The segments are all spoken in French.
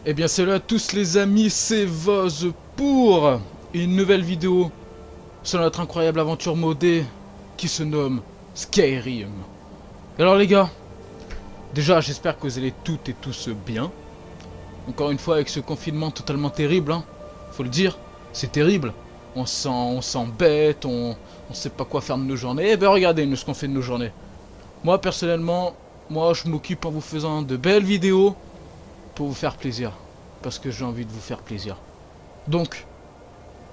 Eh bien salut à tous les amis, c'est Voz pour une nouvelle vidéo sur notre incroyable aventure modée qui se nomme Skyrim. Alors les gars, déjà j'espère que vous allez toutes et tous bien. Encore une fois avec ce confinement totalement terrible, hein, faut le dire, c'est terrible. On s'embête, on sait pas quoi faire de nos journées. Eh ben regardez nous ce qu'on fait de nos journées. Moi personnellement, je m'occupe en vous faisant de belles vidéos pour vous faire plaisir. Parce que j'ai envie de vous faire plaisir. Donc,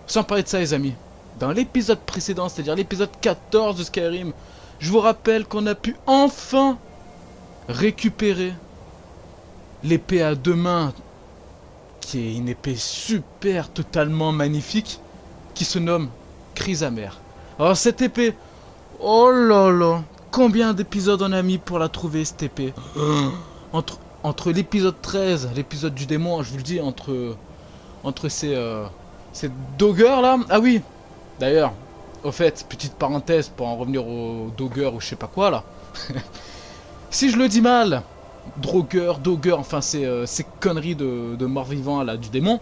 sans parler de ça les amis, dans l'épisode précédent, c'est-à-dire l'épisode 14 de Skyrim, je vous rappelle qu'on a pu enfin récupérer l'épée à deux mains, qui est une épée super, totalement magnifique, qui se nomme Chrysamère. Alors cette épée, oh là là, combien d'épisodes on a mis pour la trouver cette épée? Entre l'épisode 13, l'épisode du démon, je vous le dis, entre ces doggers là. Ah oui, d'ailleurs, au fait, petite parenthèse pour en revenir aux doggers ou je sais pas quoi là. Si je le dis mal, dogger, enfin ces conneries de mort-vivant là du démon.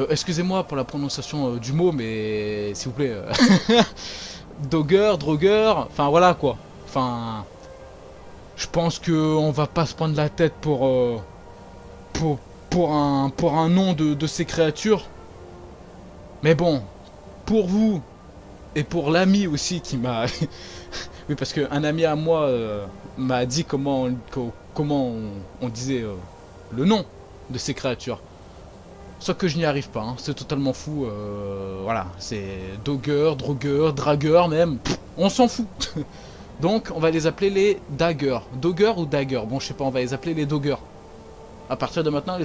Excusez-moi pour la prononciation du mot, mais s'il vous plaît. Drogueur, enfin voilà quoi. Enfin, je pense que on va pas se prendre la tête pour, pour un nom de ces créatures. Mais bon, pour vous et pour l'ami aussi qui m'a... oui, parce qu'un ami à moi m'a dit comment on disait le nom de ces créatures. Sauf que je n'y arrive pas, hein. C'est totalement fou. Voilà, c'est drogueur, dragueur même. Pff, on s'en fout. Donc on va les appeler les daggers. Dogger ou dagger? Bon, je sais pas, on va les appeler les doggers. À partir de maintenant,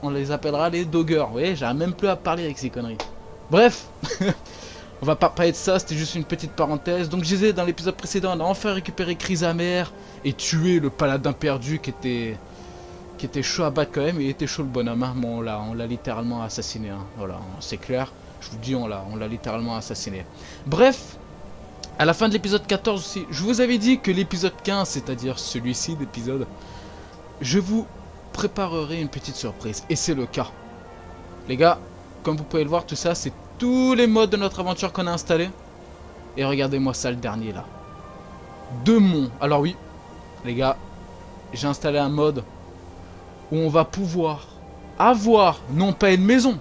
on les appellera les doggers. Vous voyez, j'arrive même plus à parler avec ces conneries. Bref, on va pas parler de ça, c'était juste une petite parenthèse. Donc je disais, dans l'épisode précédent, on a enfin récupéré Chrysamère et tué le paladin perdu qui était chaud à battre quand même. Il était chaud le bonhomme, hein. Bon, on l'a littéralement assassiné, hein. Voilà, c'est clair. Je vous dis, on l'a littéralement assassiné. Bref, à la fin de l'épisode 14 aussi, je vous avais dit que l'épisode 15, c'est-à-dire celui-ci d'épisode, je vous préparerai une petite surprise. Et c'est le cas. Les gars, comme vous pouvez le voir, tout ça, c'est tous les modes de notre aventure qu'on a installés. Et regardez-moi ça, le dernier là. Deux monts. Alors oui, les gars, j'ai installé un mode où on va pouvoir avoir, non pas une maison,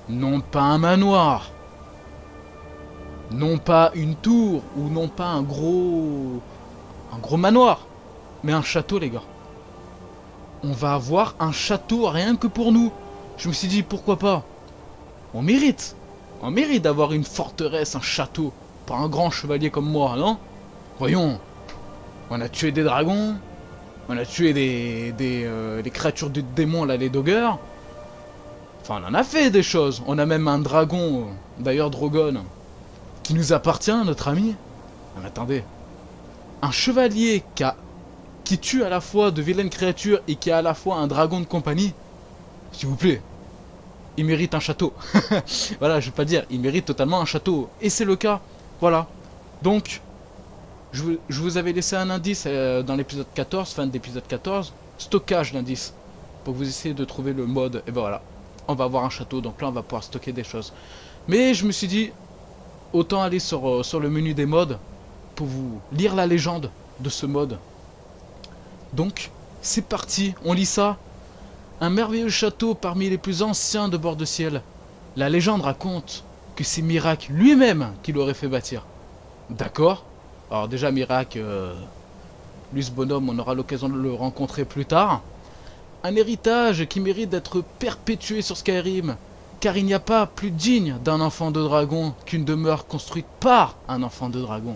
non pas un manoir, non pas une tour, ou non pas un gros manoir, mais un château, les gars. On va avoir un château rien que pour nous. Je me suis dit, pourquoi pas? On mérite. On mérite d'avoir une forteresse, un château, pour un grand chevalier comme moi, non? Voyons, on a tué des dragons, on a tué des créatures de démons, là, les doggers. Enfin, on en a fait des choses. On a même un dragon, d'ailleurs Drogon, qui nous appartient, notre ami. Ah, mais attendez. Un chevalier qui tue à la fois de vilaines créatures et qui a à la fois un dragon de compagnie. S'il vous plaît. Il mérite un château. Voilà, je vais pas dire, il mérite totalement un château. Et c'est le cas. Voilà. Donc, je vous avais laissé un indice dans l'épisode 14, fin de l'épisode 14. Stockage d'indices. Pour que vous essayiez de trouver le mode. Et ben voilà. On va avoir un château, donc là on va pouvoir stocker des choses. Mais je me suis dit, autant aller sur le menu des modes pour vous lire la légende de ce mode. Donc, c'est parti, on lit ça. Un merveilleux château parmi les plus anciens de bord de ciel. La légende raconte que c'est Miraak lui-même qui l'aurait fait bâtir. D'accord? Alors déjà Miraak, lui ce bonhomme, on aura l'occasion de le rencontrer plus tard. Un héritage qui mérite d'être perpétué sur Skyrim, car il n'y a pas plus digne d'un enfant de dragon qu'une demeure construite par un enfant de dragon.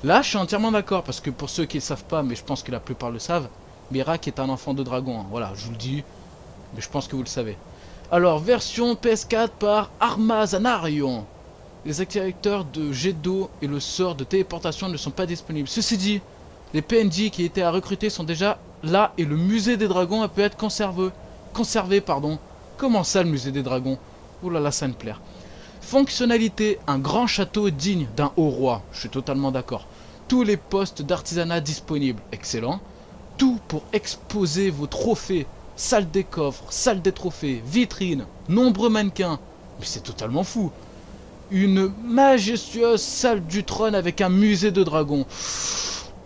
Là, je suis entièrement d'accord, parce que pour ceux qui ne le savent pas, mais je pense que la plupart le savent, Miraak est un enfant de dragon, hein. Voilà, je vous le dis, mais je pense que vous le savez. Alors, version PS4 par Armazanarion. Les activateurs de jet d'eau et le sort de téléportation ne sont pas disponibles. Ceci dit, les PNJ qui étaient à recruter sont déjà là et le musée des dragons peut être conservé, pardon. Comment ça, le musée des dragons? Ouh là là, ça me plaît. Fonctionnalité, un grand château digne d'un haut roi. Je suis totalement d'accord. Tous les postes d'artisanat disponibles. Excellent. Tout pour exposer vos trophées salle des coffres, salle des trophées, vitrines, nombreux mannequins. Mais c'est totalement fou. Une majestueuse salle du trône avec un musée de dragons.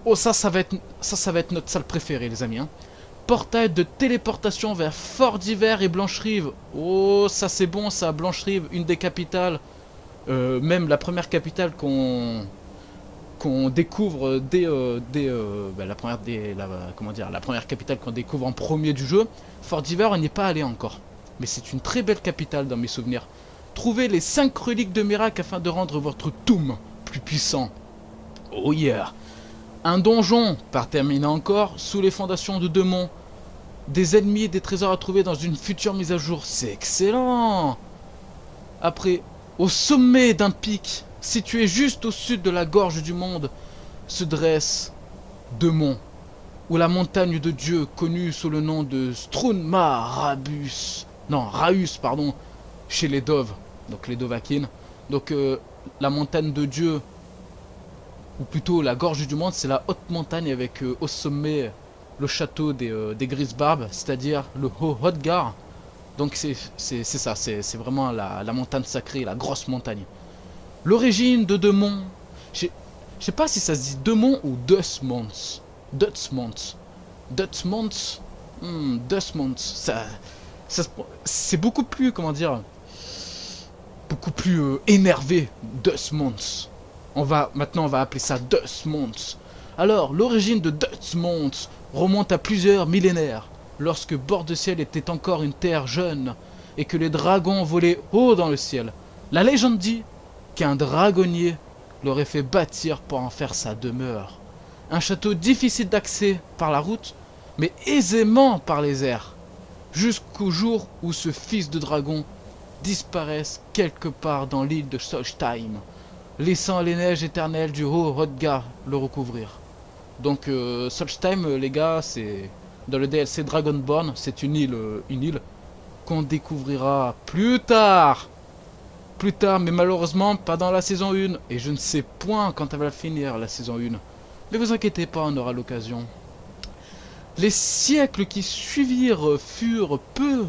Oh, ça va être notre salle préférée, les amis. Hein. Portail de téléportation vers Fort d'Hiver et Blancherive. Oh, ça c'est bon, ça, Blancherive, une des capitales. Même la première capitale qu'on découvre la première capitale qu'on découvre en premier du jeu. Fort d'Hiver, on n'y est pas allé encore. Mais c'est une très belle capitale dans mes souvenirs. Trouvez les 5 reliques de miracle afin de rendre votre Toum plus puissant. Oh yeah. Un donjon, par terminer encore, sous les fondations de Demont. Des ennemis et des trésors à trouver dans une future mise à jour. C'est excellent. Après, au sommet d'un pic, situé juste au sud de la gorge du monde, se dresse Demont, ou la montagne de Dieu, connue sous le nom de Raus, pardon, chez les Doves, donc les Dovahkiin. Donc la montagne de Dieu, ou plutôt la gorge du monde, c'est la haute montagne avec au sommet le château des Grisbarbes, c'est-à-dire le Haut-Hrodgar. Donc c'est ça, c'est vraiment la montagne sacrée, la grosse montagne. L'origine de Demont, je sais pas si ça se dit Demont ou Dustmont. C'est beaucoup plus, comment dire, beaucoup plus énervé, Dustmont. Maintenant on va appeler ça Dustmont. Alors, l'origine de Dustmont remonte à plusieurs millénaires, lorsque Bord de Ciel était encore une terre jeune et que les dragons volaient haut dans le ciel. La légende dit qu'un dragonnier l'aurait fait bâtir pour en faire sa demeure. Un château difficile d'accès par la route, mais aisément par les airs, jusqu'au jour où ce fils de dragon disparaisse quelque part dans l'île de Solstheim, laissant les neiges éternelles du Haut-Hrodgar le recouvrir. Donc Solstheim, les gars, c'est dans le DLC Dragonborn, c'est une île qu'on découvrira plus tard, mais malheureusement pas dans la saison 1, et je ne sais point quand elle va finir la saison 1. Mais vous inquiétez pas, on aura l'occasion. Les siècles qui suivirent furent peu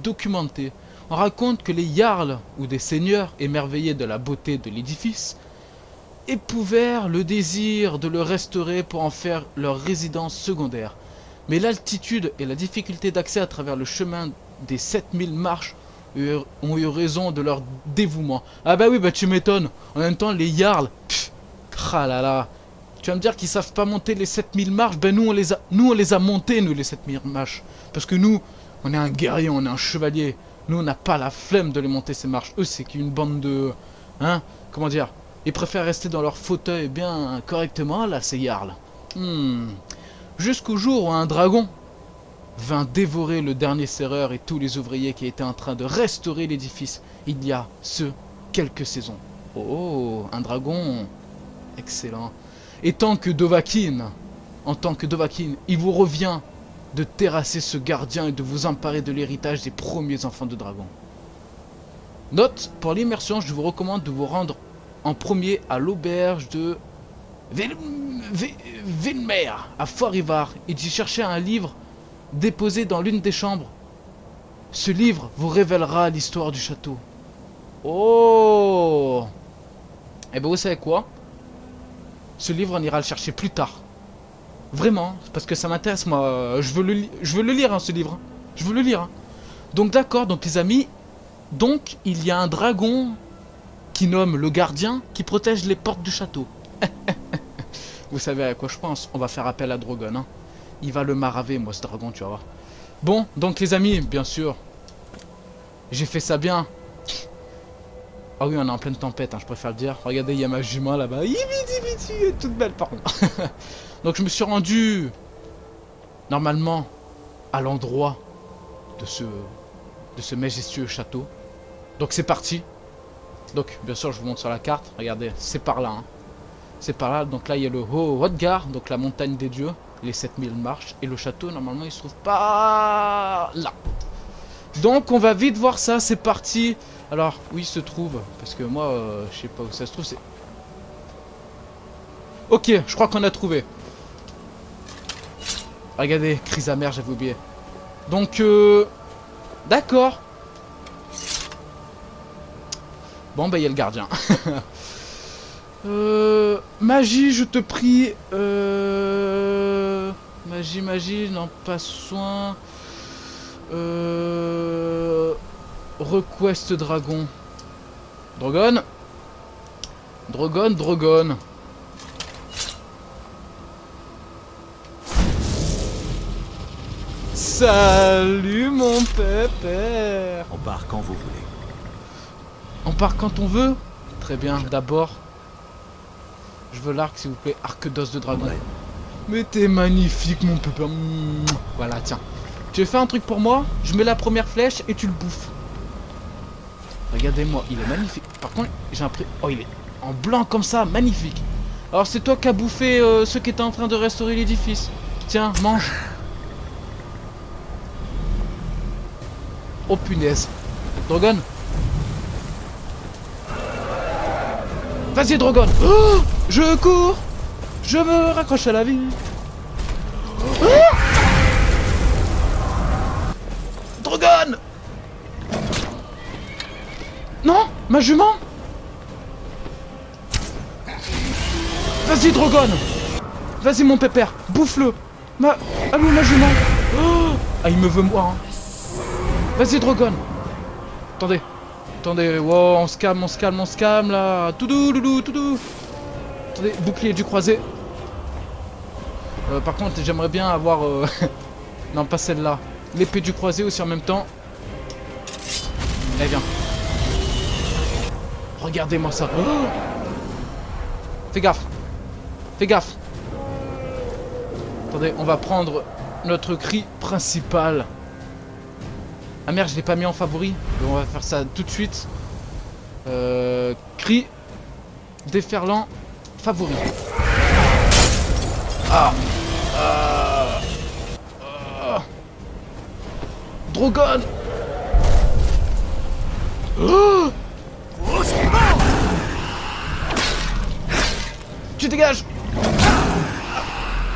documentés. On raconte que les Jarls, ou des seigneurs émerveillés de la beauté de l'édifice, éprouvèrent le désir de le restaurer pour en faire leur résidence secondaire. Mais l'altitude et la difficulté d'accès à travers le chemin des 7000 marches ont eu raison de leur dévouement. Ah bah oui, bah tu m'étonnes. En même temps, les Jarls, ah là là. Tu vas me dire qu'ils savent pas monter les 7000 marches. Ben nous on les a montés, nous, les 7000 marches. Parce que nous, on est un guerrier, on est un chevalier. Nous, on n'a pas la flemme de les monter ces marches. Eux, c'est qu'une bande de... Hein? Comment dire? Ils préfèrent rester dans leur fauteuil bien correctement, là, ces Jarls. Jusqu'au jour où un dragon vint dévorer le dernier serreur et tous les ouvriers qui étaient en train de restaurer l'édifice il y a quelques saisons. Oh, un dragon. Excellent. Et en tant que Dovahkiin, il vous revient de terrasser ce gardien et de vous emparer de l'héritage des premiers enfants de dragon. Note, pour l'immersion, je vous recommande de vous rendre en premier à l'auberge de Vilmer, à Fort-Ivar, et d'y chercher un livre déposé dans l'une des chambres. Ce livre vous révélera l'histoire du château. Oh! Et ben vous savez quoi? Ce livre, on ira le chercher plus tard. Vraiment, parce que ça m'intéresse, moi. Je veux le lire, hein, ce livre. Je veux le lire. Hein. Donc d'accord, donc les amis, donc il y a un dragon qui nomme le gardien qui protège les portes du château. Vous savez à quoi je pense? On va faire appel à Drogon. Hein. Il va le maraver, moi, ce dragon, tu vas voir. Bon, donc les amis, bien sûr, j'ai fait ça bien. Ah oui, on est en pleine tempête, hein, je préfère le dire. Regardez, il y a ma jument là-bas. Elle est toute belle, par contre. Donc je me suis rendu, normalement, à l'endroit de ce majestueux château. Donc c'est parti. Donc, bien sûr, je vous montre sur la carte. Regardez, c'est par là. Hein. C'est par là. Donc là, il y a le Haut-Hrodgar, donc la montagne des dieux, les 7000 marches. Et le château, normalement, il se trouve pas là. Donc, on va vite voir ça. C'est parti. Alors, où il se trouve? Parce que moi, je sais pas où ça se trouve. C'est... Ok, je crois qu'on a trouvé. Regardez, Chrysamère, j'avais oublié. Donc, d'accord. Bon, bah, il y a le gardien. Magie, je te prie. Magie, non, pas soin. Request dragon. Drogon. Salut mon pépère. On part quand vous voulez. On part quand on veut. Très bien, d'abord, je veux l'arc s'il vous plaît, arc d'os de dragon. Ouais. Mais t'es magnifique mon pépère. Voilà, tiens. Tu veux faire un truc pour moi? Je mets la première flèche et tu le bouffes. Regardez-moi, il est magnifique. Par contre, j'ai un prix. Oh, il est en blanc comme ça, magnifique. Alors c'est toi qui as bouffé ceux qui étaient en train de restaurer l'édifice. Tiens, mange. Oh punaise. Drogon. Vas-y Drogon. Oh, je cours. Je me raccroche à la vie. Oh, Drogon. Non, ma jument. Vas-y Drogon. Vas-y mon pépère, bouffe-le. Allô ma jument. Oh, ah il me veut moi hein. Vas-y Drogon. Attendez, wow, on se calme là. Toudou. Attendez, bouclier du croisé. Par contre, j'aimerais bien avoir... non, pas celle-là. L'épée du croisé aussi en même temps. Eh bien. Regardez-moi ça. Oh, fais gaffe. Attendez, on va prendre notre cri principal. Ah merde, je l'ai pas mis en favori. Donc on va faire ça tout de suite. Cri déferlant favori. Drogon. Oh, tu dégages.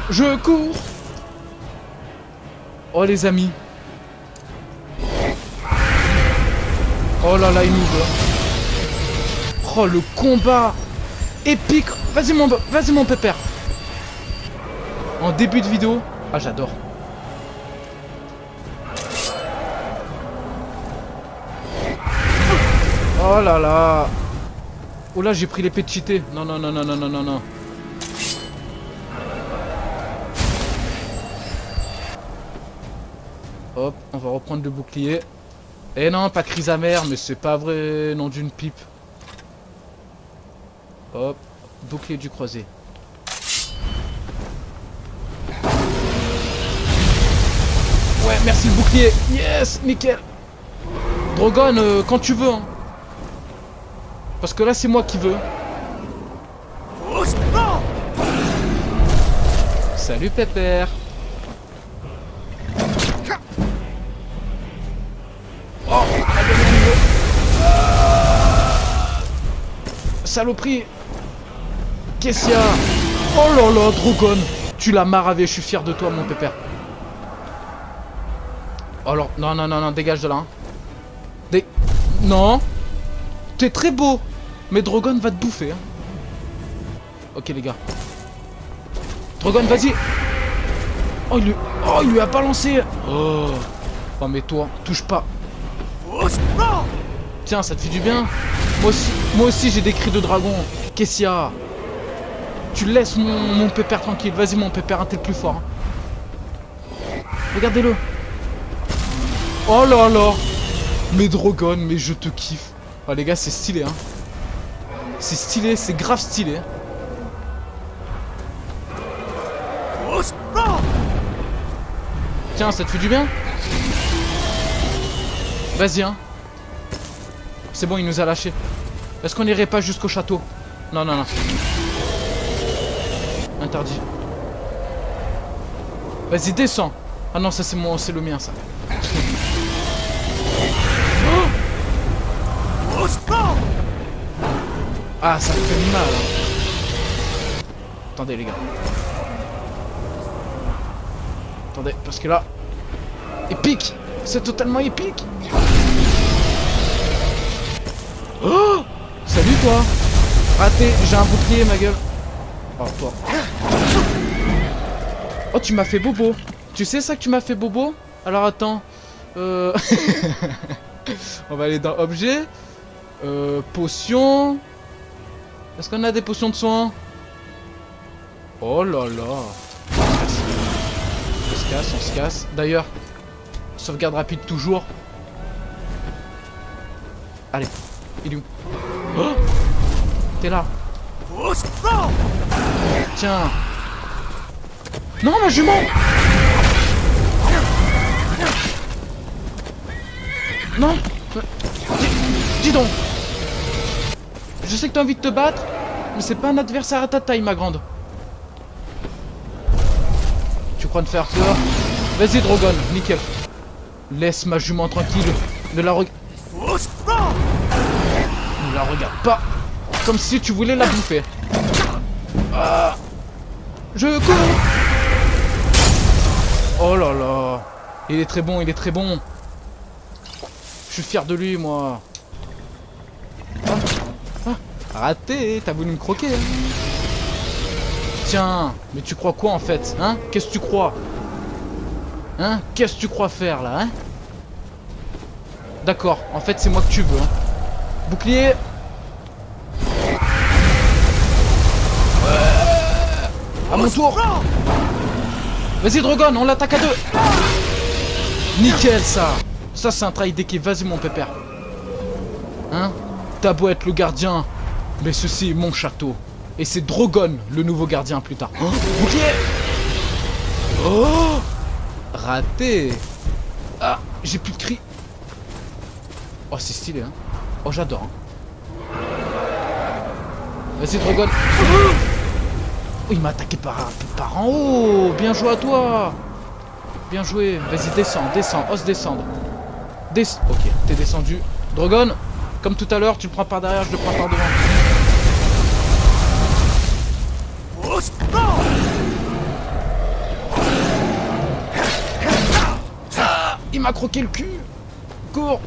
Je cours. Oh les amis. Oh là là, il nous veut. Oh le combat épique. Vas-y mon pépère. En début de vidéo. Ah j'adore. Oh là là. Oh là j'ai pris l'épée de cheaté. Non. Hop, on va reprendre le bouclier. Eh non, pas crise amère, mais c'est pas vrai, nom d'une pipe. Hop, bouclier du croisé. Ouais, merci le bouclier. Yes, nickel. Drogon, quand tu veux. Hein. Parce que là, c'est moi qui veux. Salut, pépère. Oh, saloperie. Qu'est-ce qu'il y a? Oh là là, Drogon. Tu l'as maravé, je suis fier de toi, mon pépère. Oh alors, non, dégage de là. Hein. Non. T'es très beau. Mais Drogon va te bouffer. Hein. Ok, les gars. Drogon, vas-y. Oh, il lui a balancé. Oh. Oh, mais toi, touche pas. Tiens, ça te fait du bien. Moi aussi j'ai des cris de dragon. Qu'est-ce qu'il y a? Tu laisses mon pépère tranquille. Vas-y mon pépère, hein, t'es le plus fort. Hein. Regardez-le. Oh là là. Mais Drogon, mais je te kiffe. Oh les gars, c'est stylé hein. C'est stylé, c'est grave stylé. Tiens, ça te fait du bien? Vas-y hein. C'est bon, il nous a lâché. Est-ce qu'on irait pas jusqu'au château? Non. Interdit. Vas-y, descends. Ah non, ça c'est le mien ça. Ah, ça me fait mal. Hein. Attendez les gars. Attendez, parce que là... Épique. C'est totalement épique. Oh, salut toi. Raté, j'ai un bouclier ma gueule. Oh toi. Oh tu m'as fait bobo. Tu sais ça que tu m'as fait bobo? Alors attends. On va aller dans objet. Potion. Est-ce qu'on a des potions de soins? Oh là là. On se casse, on se casse. D'ailleurs, sauvegarde rapide toujours. Allez, il est où? Oh, t'es là. Tiens. Non, ma jument. Non. Dis donc. Je sais que t'as envie de te battre, mais c'est pas un adversaire à ta taille, ma grande. Tu crois te faire peur? Vas-y, Drogon, nickel. Laisse ma jument tranquille. Ne la regarde pas. Comme si tu voulais la bouffer. Ah. Je cours. Oh là là. Il est très bon, il est très bon. Je suis fier de lui, moi. Raté, t'as voulu me croquer. Hein. Tiens, mais tu crois quoi en fait? Hein? Qu'est-ce que tu crois? Hein? Qu'est-ce que tu crois faire là? Hein? D'accord, en fait c'est moi que tu veux. Hein. Bouclier. À mon tour. Vas-y Drogon, on l'attaque à deux. Nickel ça. Ça c'est un travail d'équipe, vas-y mon pépère. Hein? T'as beau être le gardien, mais ceci est mon château. Et c'est Drogon, le nouveau gardien plus tard. Oh, bouclier. Oh, raté. Ah, j'ai plus de cris. Oh, c'est stylé, hein. Oh, j'adore. Hein. Vas-y, Drogon. Oh, il m'a attaqué par en haut. Bien joué à toi. Bien joué. Vas-y, descends, descends. Ose descendre. Ok, t'es descendu. Drogon, comme tout à l'heure, tu le prends par derrière, je le prends par devant. Ah, il m'a croqué le cul. Cours.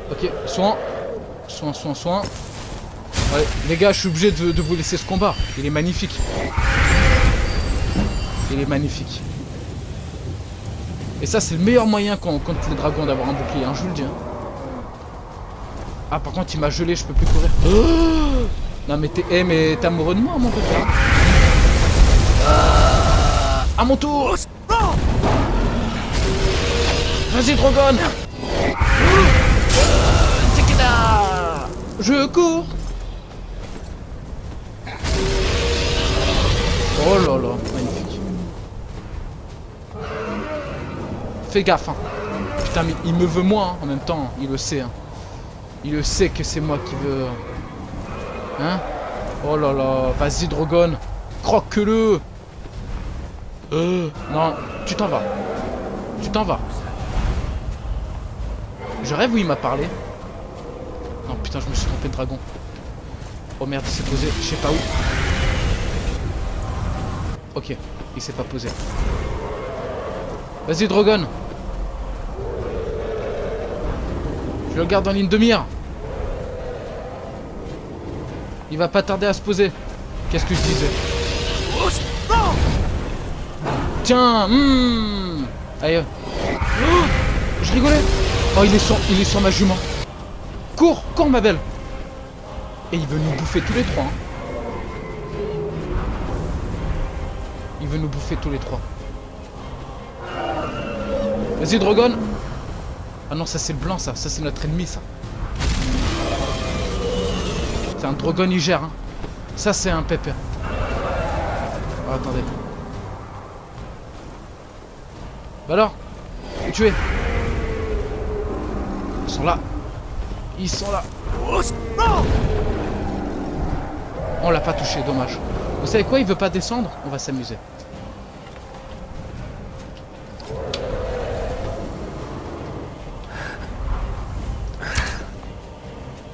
Ok, soin. Soin. Ouais, les gars, je suis obligé de vous laisser ce combat. Il est magnifique. Il est magnifique. Et ça, c'est le meilleur moyen contre les dragons d'avoir un bouclier, hein, je vous le dis. Hein. Ah, par contre, il m'a gelé, je peux plus courir. Oh, non, mais t'es amoureux de moi, mon pépère. À mon tour. Vas-y, Drogon. Je cours. Oh là là, magnifique. Fais gaffe, hein. Putain, mais il me veut moi, hein, en même temps, il le sait. Hein. Il le sait que c'est moi qui veux... Hein? Oh là là, vas-y Drogon. Croque-le. Non, tu t'en vas. Tu t'en vas. Je rêve où il m'a parlé. Non putain, je me suis trompé de dragon. Oh merde, il s'est posé, je sais pas où. Ok, il s'est pas posé. Vas-y Drogon. Je le garde en ligne de mire. Il va pas tarder à se poser. Qu'est-ce que je disais? Tiens, Allez. Oh, je rigolais. Oh, il est sur ma jument. Cours, ma belle. Et il veut nous bouffer tous les trois. Hein. Il veut nous bouffer tous les trois. Vas-y, Drogon. Ah non, ça c'est le blanc, ça. Ça c'est notre ennemi, ça. C'est un Drogon, il gère. Hein. Ça c'est un pépère. Oh, attendez. Bah alors, où tu es? Ils sont là. Ils sont là. On l'a pas touché, dommage. Vous savez quoi? Il veut pas descendre? On va s'amuser.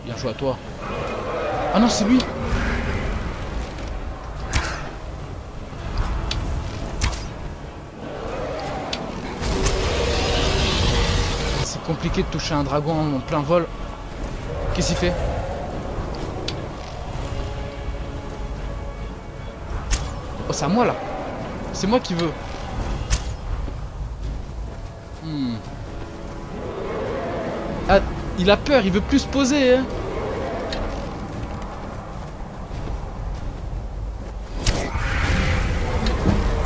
Bien joué à toi. Ah non, c'est lui. compliqué de toucher un dragon en plein vol. Qu'est-ce qu'il fait? Oh, c'est à moi là. C'est moi qui veux. Ah, il a peur, il veut plus se poser, hein.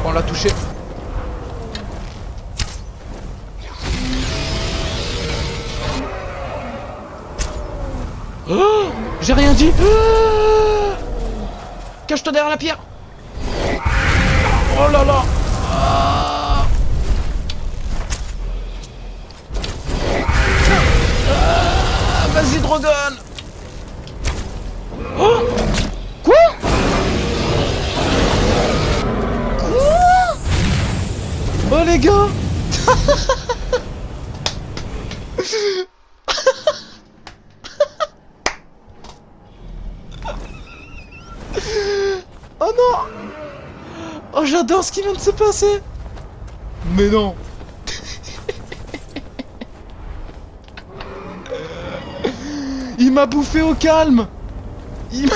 On l'a touché. Oh, j'ai rien dit. Ah, cache-toi derrière la pierre. Oh là là. Ah, vas-y, Drogon. Oh, quoi? Oh les gars. Oh non. Oh, j'adore ce qui vient de se passer. Mais non. Il m'a bouffé au calme. Il m'a...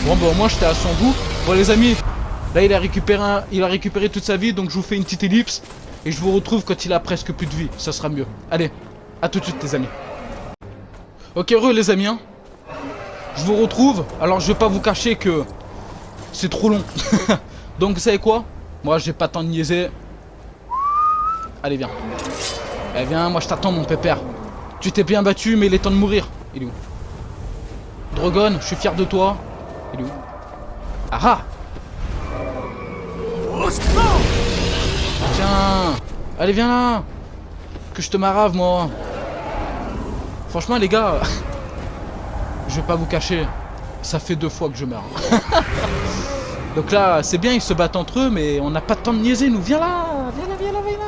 Bon bah au moins j'étais à son goût. Bon les amis, là il a récupéré toute sa vie, donc je vous fais une petite ellipse. Et je vous retrouve quand il a presque plus de vie, ça sera mieux. Allez, à tout de suite les amis. Ok, heureux les amis, hein. Je vous retrouve, alors je vais pas vous cacher que c'est trop long. Donc vous savez quoi? Moi j'ai pas tant de niaiser. Allez viens. Eh viens, moi je t'attends mon pépère. Tu t'es bien battu mais il est temps de mourir. Il est où? Drogon, je suis fier de toi. Il est où? Ah ah. Tiens. Allez viens là. Que je te marave moi. Franchement les gars. Je vais pas vous cacher. Ça fait 2 fois que je meurs. Donc là c'est bien, ils se battent entre eux. Mais on n'a pas de temps de niaiser nous. Viens là. Viens là, viens là, viens là.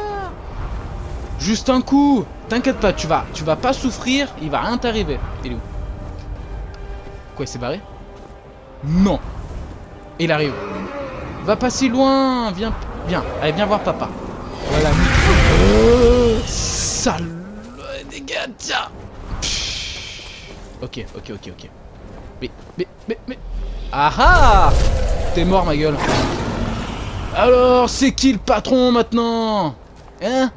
Juste un coup. T'inquiète pas, tu vas pas souffrir. Il va rien t'arriver. Il est où? Quoi, il s'est barré? Non. Il arrive. Va pas si loin. Viens. Viens. Allez, viens voir papa. Voilà. Sale. Dégâts, tiens. Ok. Mais. Ah ah. T'es mort, ma gueule. Alors, c'est qui le patron maintenant? Hein?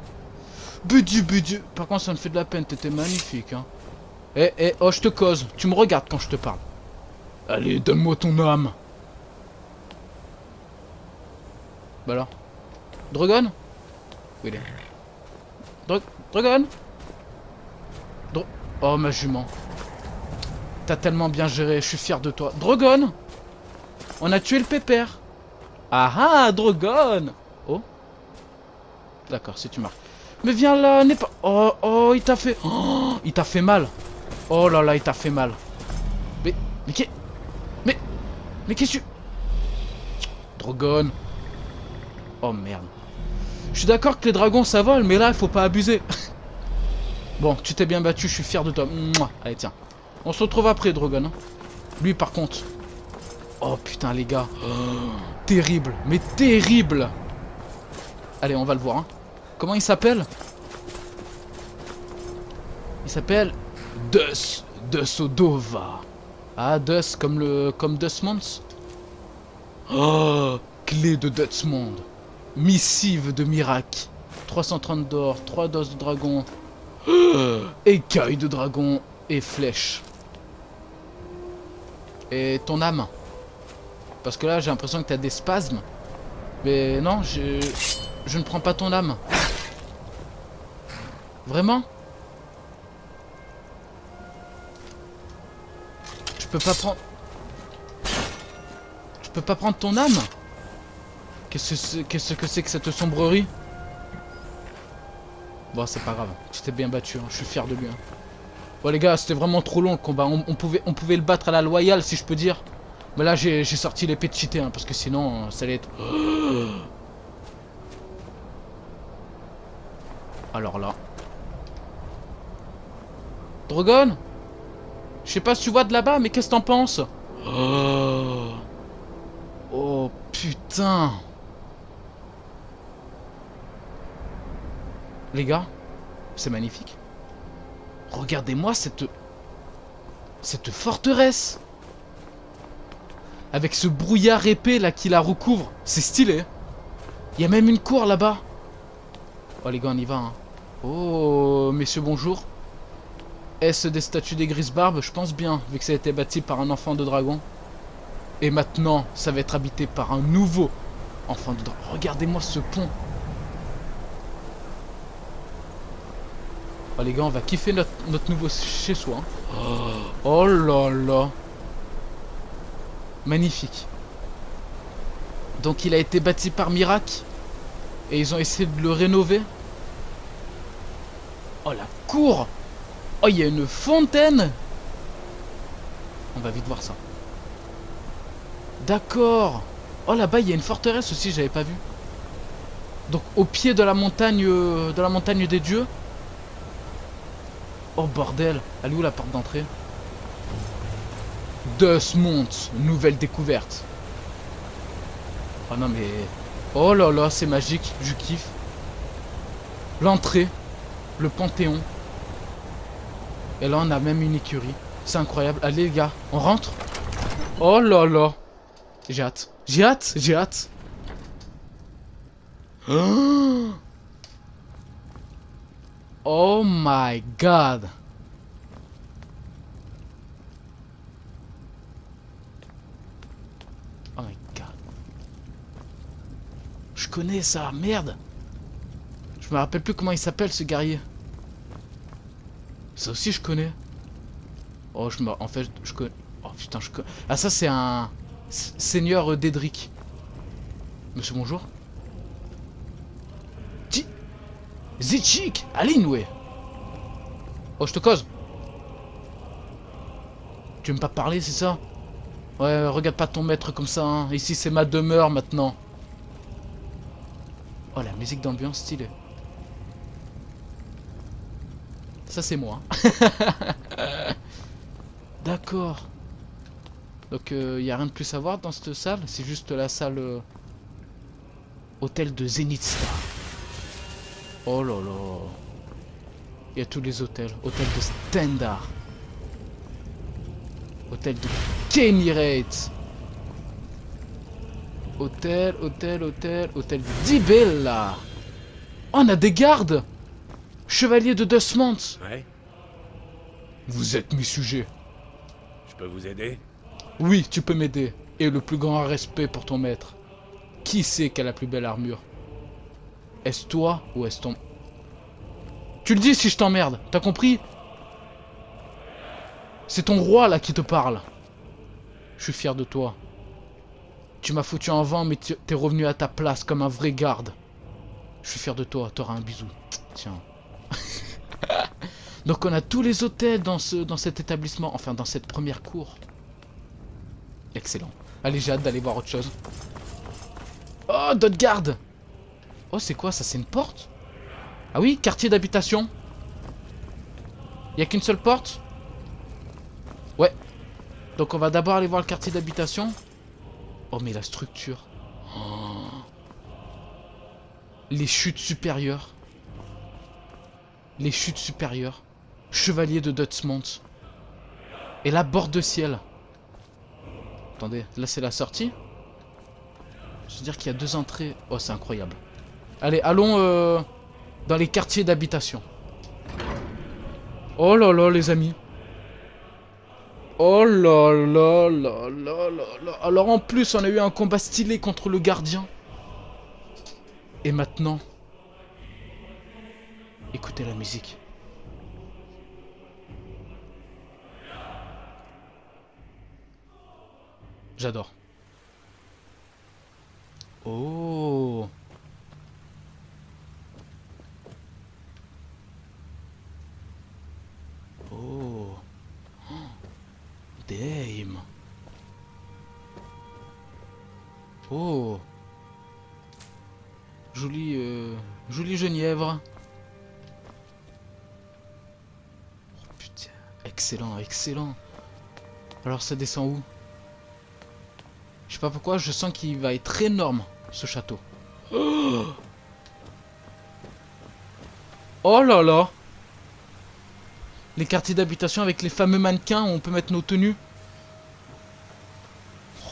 Budu. Par contre, ça me fait de la peine. T'étais magnifique, hein. Oh, je te cause. Tu me regardes quand je te parle. Allez, donne-moi ton âme. Bah alors. Drogon? Où il est? Drogon? Oh, ma jument. T'as tellement bien géré, je suis fier de toi. Drogon? On a tué le pépère. Ah ah, Drogon. Oh. D'accord, si tu marques. Mais viens là, n'est pas... Oh, il t'a fait... Oh, il t'a fait mal. Oh là là, il t'a fait mal. Mais qu'est... Mais qu'est-ce que tu... Drogon. Oh merde. Je suis d'accord que les dragons ça vole, mais là il faut pas abuser. Bon, tu t'es bien battu, je suis fier de toi. Mouah. Allez tiens. On se retrouve après Drogon, hein. Lui par contre. Oh putain les gars. Oh, terrible, mais terrible. Allez, on va le voir, hein. Comment il s'appelle? Il s'appelle Dusodova. Ah, comme Desmond. Oh, clé de Desmond. Missive de miracle. 330 d'or, 3 doses de dragon. Oh, écaille de dragon et flèche. Et ton âme? Parce que là, j'ai l'impression que t'as des spasmes. Mais non, je ne prends pas ton âme. Vraiment? Je peux pas prendre... Je peux pas prendre ton âme? Qu'est-ce que c'est que cette sombrerie? Bon, c'est pas grave. Tu t'es bien battu, hein. Je suis fier de lui, hein. Bon les gars, c'était vraiment trop long le combat. On pouvait le battre à la loyale, si je peux dire. Mais là, j'ai sorti l'épée de cheaté, hein, parce que sinon, ça allait être... Alors là... Drogon? Je sais pas si tu vois de là-bas, mais qu'est-ce que t'en penses? Oh putain. Les gars, C'est magnifique. Regardez-moi cette forteresse. Avec ce brouillard épais là qui la recouvre. C'est stylé. Il y a même une cour là-bas. Oh les gars, on y va. Hein. Oh, messieurs, bonjour. Est-ce des statues des Grisbarbes? Je pense bien, vu que ça a été bâti par un enfant de dragon. Et maintenant, ça va être habité par un nouveau enfant de dragon. Regardez-moi ce pont. Oh les gars, on va kiffer notre nouveau chez-soi. Oh là là. Magnifique. Donc il a été bâti par Mirac. Et ils ont essayé de le rénover. Oh la cour. Oh, il y a une fontaine. On va vite voir ça. D'accord. Oh là-bas il y a une forteresse aussi, j'avais pas vu. Donc au pied de la montagne des dieux. Oh bordel. Elle est où la porte d'entrée? Desmond, nouvelle découverte. Oh non mais... Oh là là, c'est magique, je kiffe. L'entrée, le Panthéon. Et là on a même une écurie. C'est incroyable. Allez les gars, on rentre. Oh là là. J'ai hâte. J'ai hâte. J'ai hâte. Oh my god. Oh my god. Je connais ça, merde. Je me rappelle plus comment il s'appelle ce guerrier. Ça aussi je connais. Oh en fait je connais. Oh putain je connais. Ah ça c'est un seigneur d'Edric. Monsieur bonjour. Zichik Alinwe. Oh je te cause. Tu veux me pas parler c'est ça? Ouais regarde pas ton maître comme ça hein. Ici c'est ma demeure maintenant. Oh la musique d'ambiance stylée. Ça c'est moi. D'accord. Donc il n'y a rien de plus à voir dans cette salle. C'est juste la salle hôtel de Zenith Star. Oh là là. Il y a tous les hôtels. Hôtel de Stendar. Hôtel de Kenirate. Hôtel de Dibella. Oh, on a des gardes. Chevalier de Desmond. Ouais, Vous êtes mes sujets. je peux vous aider? Oui, tu peux m'aider. Et le plus grand respect pour ton maître. Qui c'est qui a la plus belle armure? Est-ce toi ou est-ce ton... Tu le dis si je t'emmerde, t'as compris? C'est ton roi là qui te parle. Je suis fier de toi. Tu m'as foutu en vent mais t'es revenu à ta place comme un vrai garde. Je suis fier de toi, t'auras un bisou. Tiens. Donc on a tous les hôtels dans cet établissement, enfin dans cette première cour. Excellent. Allez, j'ai hâte d'aller voir autre chose. Oh, d'autres gardes. Oh, c'est quoi ça? C'est une porte? Ah oui, quartier d'habitation. Il n'y a qu'une seule porte? Ouais. Donc on va d'abord aller voir le quartier d'habitation. Oh, mais la structure. Oh. Les chutes supérieures. Les chutes supérieures. Chevalier de Desmond. Et la borde de ciel. Attendez, là c'est la sortie. Je veux dire qu'il y a deux entrées. Oh, c'est incroyable. Allez, allons dans les quartiers d'habitation. Oh là là, les amis. Oh là là là là là là. Alors en plus, on a eu un combat stylé contre le gardien. Et maintenant... Écoutez la musique. J'adore. Oh. Oh. Damn. Oh. Jolie Genièvre. Oh putain. Excellent, excellent. Alors ça descend où? Je sais pas pourquoi, je sens qu'il va être énorme, ce château. Oh, oh là là. Les quartiers d'habitation avec les fameux mannequins où on peut mettre nos tenues.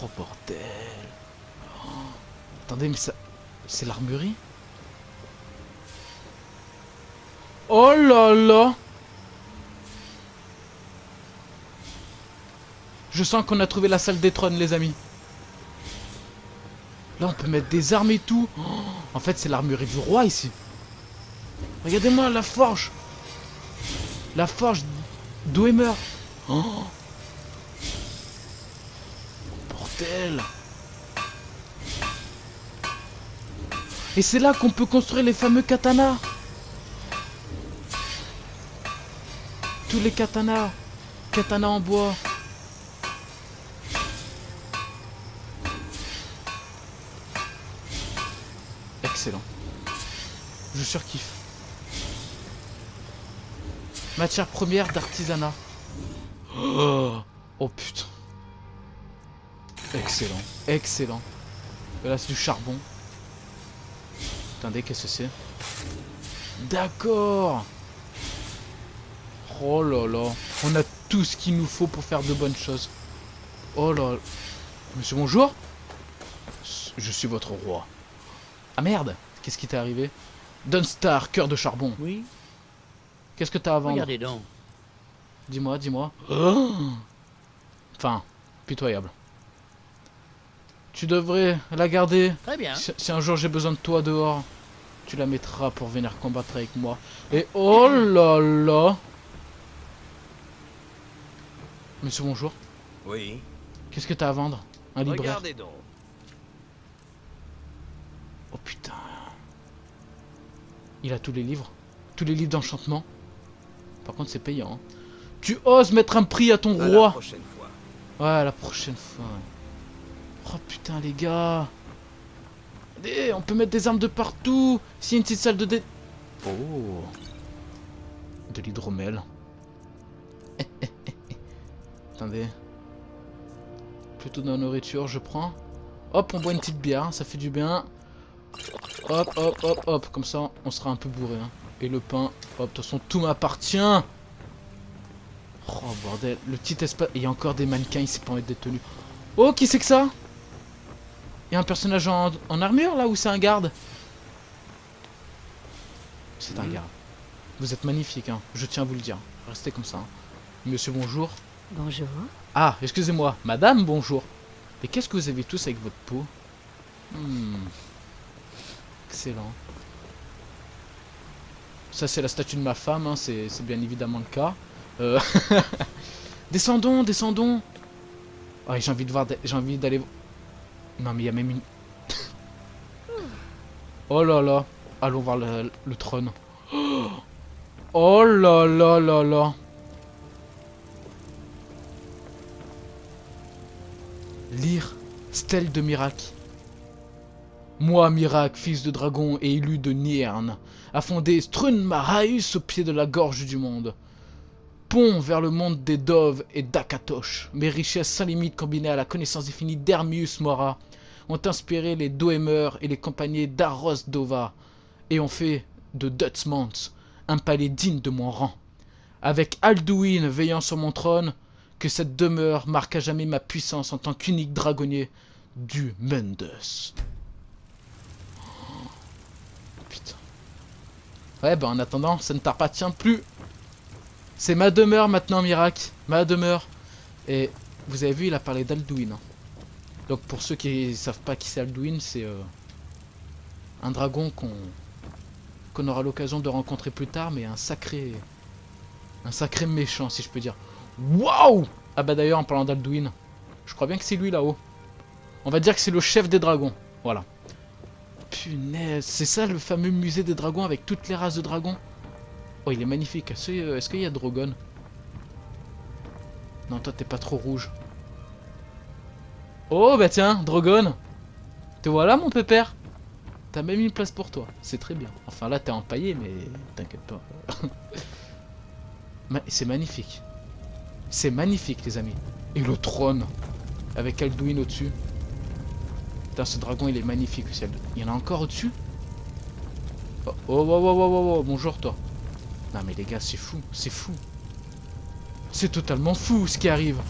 Oh bordel. Oh. Attendez, mais ça... C'est l'armurerie? Oh là là. Je sens qu'on a trouvé la salle des trônes, les amis. Là, on peut mettre des armes et tout. Oh, en fait, c'est l'armurerie du roi, ici. Regardez-moi, la forge. La forge d'Oemer. Oh. Bordel. Et c'est là qu'on peut construire les fameux katanas. Tous les katanas. Katanas en bois. Excellent. Je surkiffe. Matière première d'artisanat. Oh, oh putain. Excellent. Excellent. Et là c'est du charbon. Attendez, qu'est-ce que c'est? D'accord. Oh là là. On a tout ce qu'il nous faut pour faire de bonnes choses. Oh là là. Monsieur, bonjour. Je suis votre roi. Ah merde. Qu'est-ce qui t'est arrivé? Dunstar, cœur de charbon. Oui. Qu'est-ce que t'as à vendre? Regardez donc. Dis-moi, dis-moi. Oh, enfin, pitoyable. Tu devrais la garder. Très bien. Si un jour j'ai besoin de toi dehors, tu la mettras pour venir combattre avec moi. Et oh là là. Monsieur, bonjour. Oui. Qu'est-ce que t'as à vendre? Un libraire. Regardez donc. Oh putain. Il a tous les livres. Tous les livres d'enchantement. Par contre, c'est payant. Hein. Tu oses mettre un prix à ton À la roi? prochaine fois. Ouais, la prochaine fois. Oh putain, les gars. Allez, on peut mettre des armes de partout. S'il y a une petite salle de Oh. De l'hydromel. Attendez. Plutôt de la nourriture, je prends. Hop, on boit une petite bière, ça fait du bien. Hop, hop, hop, hop. Comme ça, on sera un peu bourré. Hein. Et le pain. Hop, de toute façon, tout m'appartient. Oh, bordel. Le petit espace. Il y a encore des mannequins ici pour mettre des tenues. Oh, qui c'est que ça? Il y a un personnage en armure, là, ou c'est un garde? C'est un garde. Vous êtes magnifique, hein. Je tiens à vous le dire. Restez comme ça. Hein. Monsieur, bonjour. Bonjour. Ah, excusez-moi. Madame, bonjour. Mais qu'est-ce que vous avez tous avec votre peau? Excellent. Ça, c'est la statue de ma femme, hein. C'est bien évidemment le cas. Descendons, descendons. Ouais, j'ai envie de voir, j'ai envie d'aller... Non, mais il y a même une... Oh là là. Allons voir le trône. Oh là là là là. Lire Stèle de Miracle. Moi, Miracle, fils de dragon et élu de Nierne, a fondé Strunmaraeus au pied de la gorge du monde. Pont vers le monde des Doves et d'Akatosh. Mes richesses sans limite combinées à la connaissance définie d'Hermius Mora ont inspiré les Doemer et les compagnies d'Aros Dova et ont fait de Dutsmans un palais digne de mon rang. Avec Alduin veillant sur mon trône, que cette demeure marque à jamais ma puissance en tant qu'unique dragonnier du Mundus. Oh, putain. Ouais, bah en attendant, ça ne t'appartient plus. C'est ma demeure maintenant, Miracle. Ma demeure. Et vous avez vu, il a parlé d'Alduin. Hein. Donc pour ceux qui ne savent pas qui c'est Alduin, c'est un dragon qu'on aura l'occasion de rencontrer plus tard, mais un sacré méchant, si je peux dire. Waouh! Ah bah d'ailleurs, en parlant d'Alduin, je crois bien que c'est lui là-haut. On va dire que c'est le chef des dragons. Voilà. Punaise, c'est ça le fameux musée des dragons avec toutes les races de dragons? Oh, il est magnifique. Est-ce qu'il y a Drogon? Non, toi, t'es pas trop rouge. Oh, bah tiens, Drogon. Te voilà, mon pépère. T'as même une place pour toi. C'est très bien. Enfin, là, t'es empaillé, mais t'inquiète pas. C'est magnifique. C'est magnifique, les amis. Et le trône. Avec Alduin au-dessus. Putain, ce dragon, il est magnifique aussi. Il y en a encore au-dessus? Oh, oh, oh, oh, oh, oh, bonjour, toi. Non mais les gars, c'est fou, c'est fou. C'est totalement fou ce qui arrive.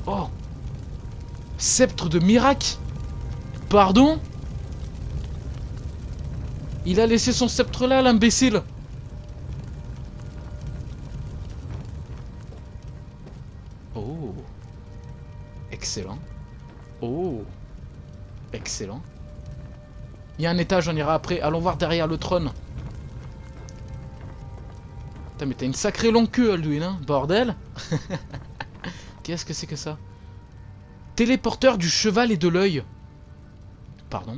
Oh. Sceptre de miracle. Pardon? Il a laissé son sceptre là, l'imbécile. Oh. Excellent. Oh. Excellent. Il y a un étage, on ira après. Allons voir derrière le trône. Putain, mais t'as une sacrée longue queue, Alduin, hein? Bordel. Qu'est-ce que c'est que ça? Téléporteur du cheval et de l'œil. Pardon?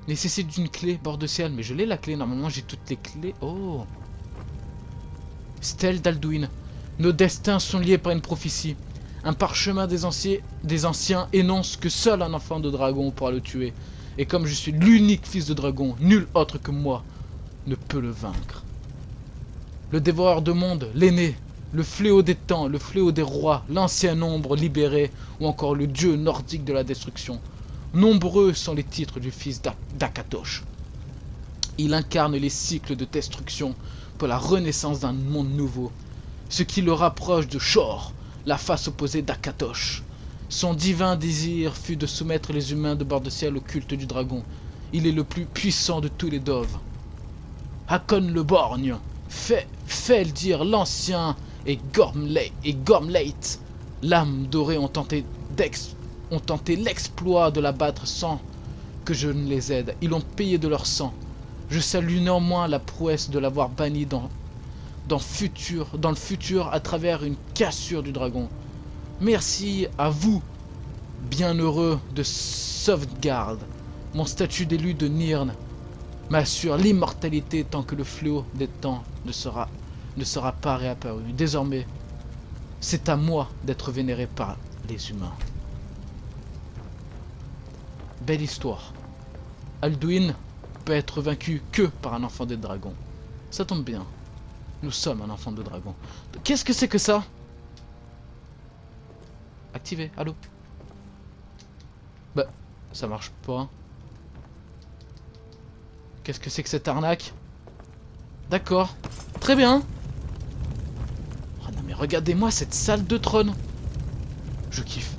Nécessite d'une clé, bord de ciel. Mais je l'ai la clé, normalement j'ai toutes les clés. Oh. Stèle d'Alduin. Nos destins sont liés par une prophétie. Un parchemin des anciens énonce que seul un enfant de dragon pourra le tuer. Et comme je suis l'unique fils de dragon, nul autre que moi ne peut le vaincre. Le dévoreur de monde, l'aîné, le fléau des temps, le fléau des rois, l'ancien ombre libéré, ou encore le dieu nordique de la destruction. Nombreux sont les titres du fils d'Akatosh. Il incarne les cycles de destruction pour la renaissance d'un monde nouveau, ce qui le rapproche de Shor, la face opposée d'Akatosh. Son divin désir fut de soumettre les humains de bord de ciel au culte du dragon. Il est le plus puissant de tous les doves. Hakon le borgne, Feldir l'ancien et Gormleit, l'âme dorée ont tenté l'exploit de l'abattre sans que je ne les aide. Ils l'ont payé de leur sang. Je salue néanmoins la prouesse de l'avoir banni dans le futur à travers une cassure du dragon. Merci à vous, bienheureux de sauvegarde. Mon statut d'élu de Nirn m'assure l'immortalité tant que le fléau des temps ne sera pas réapparu. Désormais, c'est à moi d'être vénéré par les humains. Belle histoire. Alduin peut être vaincu que par un enfant des dragons. Ça tombe bien. Nous sommes un enfant de dragon. Qu'est-ce que c'est que ça? Activé, allô? Bah, ça marche pas. Qu'est-ce que c'est que cette arnaque? D'accord, très bien. Oh non mais regardez-moi cette salle de trône. Je kiffe.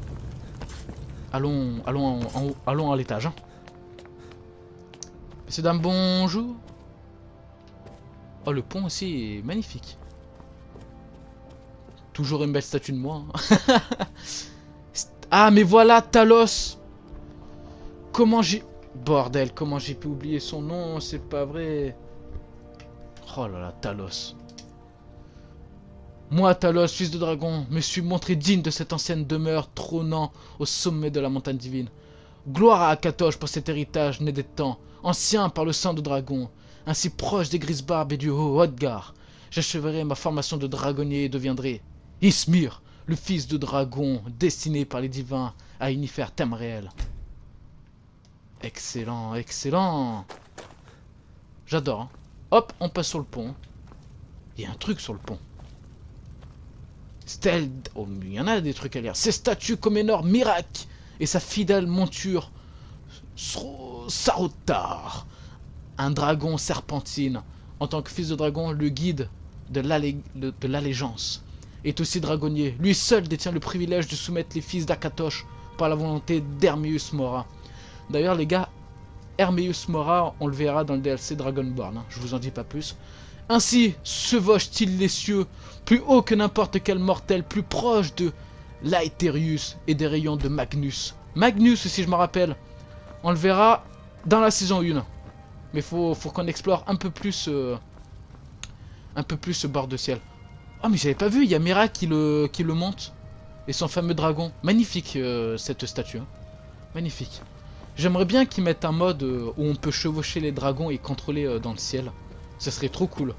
Allons à l'étage. Hein. Messieurs, dames, bonjour. Oh, le pont aussi est magnifique. Toujours une belle statue de moi. Hein. Ah, mais voilà, Talos. Comment j'ai... Bordel, comment j'ai pu oublier son nom? C'est pas vrai. Oh là là, Talos. Moi, Talos, fils de dragon, me suis montré digne de cette ancienne demeure trônant au sommet de la montagne divine. Gloire à Akatosh pour cet héritage né des temps, ancien par le sang de dragon, ainsi proche des Grisbarbes et du haut Hodgar. J'achèverai ma formation de dragonnier et deviendrai Ismir, le fils de dragon, destiné par les divins à unifier Tamriel. Excellent, excellent. J'adore. Hein. Hop, on passe sur le pont. Il y a un truc sur le pont. Stèle... Oh, il y en a des trucs à lire. Ses statues Comenor Mirac et sa fidèle monture Sarotar. Un dragon serpentine. En tant que fils de dragon, le guide de l'allégeance est aussi dragonnier. Lui seul détient le privilège de soumettre les fils d'Akatosh par la volonté d'Herméus Mora. D'ailleurs les gars, Herméus Mora, on le verra dans le DLC Dragonborn, hein, je vous en dis pas plus. Ainsi chevauche-t-il les cieux, plus haut que n'importe quel mortel, plus proche de l'Aetherius et des rayons de Magnus. Magnus, si je me rappelle, on le verra dans la saison 1. Mais faut qu'on explore un peu plus ce bord de ciel. Oh mais j'avais pas vu, il y a Mira qui le monte. Et son fameux dragon. Magnifique cette statue. Hein. Magnifique. J'aimerais bien qu'ils mettent un mode où on peut chevaucher les dragons et contrôler dans le ciel. Ça serait trop cool.